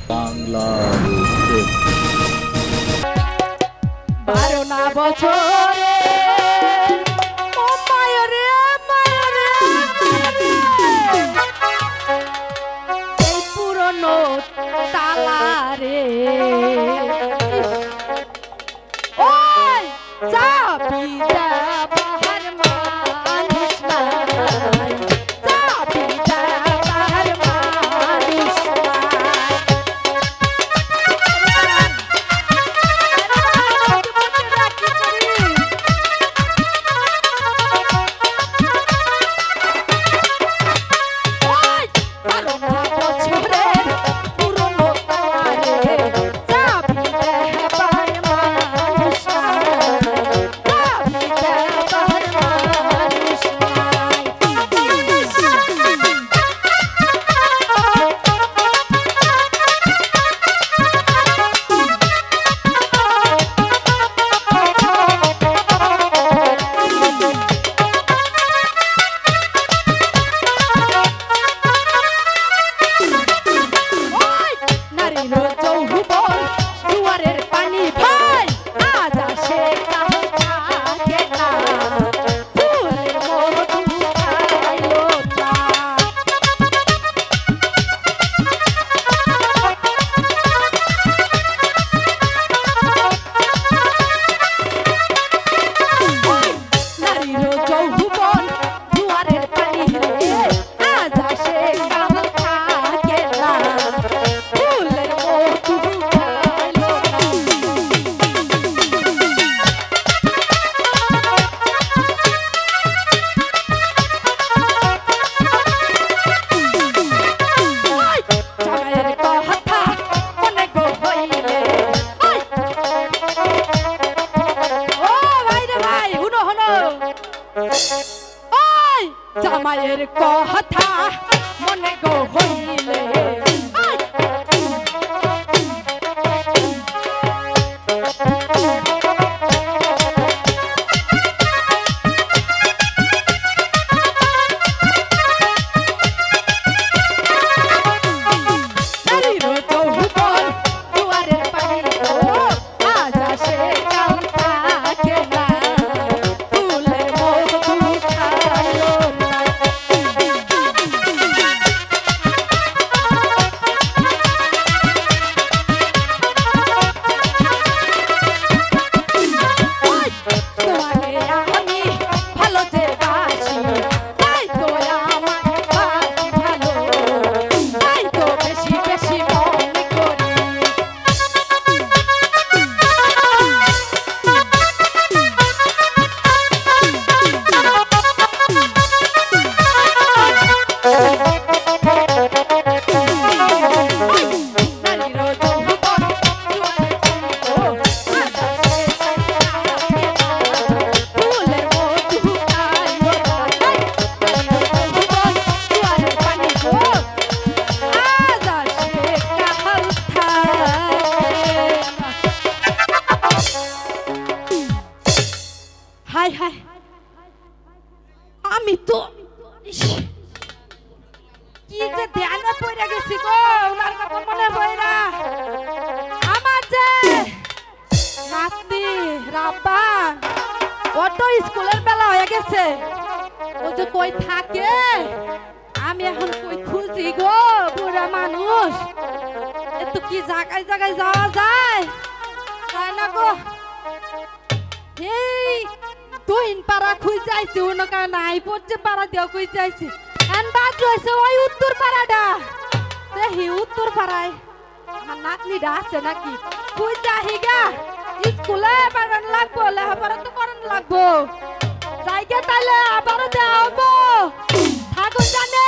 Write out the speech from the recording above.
বাংলাদেশ 12 না বছরে ও মায়রে মায়রে এই পুরনো তালারে ওই চাবি দা বাহার মানুষ নাই চাবি দা বাহার মানুষ জামাইয়ের কথা মনে গো হইলে হাই হাই আমি তো কি যে ধ্যানে পড়ে গেছি গো ওনার কথা মনে পড়া আমার যে নাতি রাব্বান ও তো স্কুলের বেলা হয়ে গেছে ও যে কই থাকে আমি এখন কই খুঁজি গো বুড়া মানুষ এত কি জায়গায় জায়গায় যাওয়া যায় তাই না গো এই তুইন পাড়া খুঁজ যাইছি অন্য কারণ নাই পড়ছে পাড়া দিয়েও খুঁজ যাইছি এন বাদ রয়েছে ওই উত্তর পাড়াটা দেখি উত্তর পাড়ায় আমার নাতনিটা আছে নাকি খুঁজ যাহি গা স্কুলে পাঠান লাগবো লেখাপড়া তো করান লাগবো জায়গা তাইলে আবারও দেওয়া হবো ঠাকুর জানে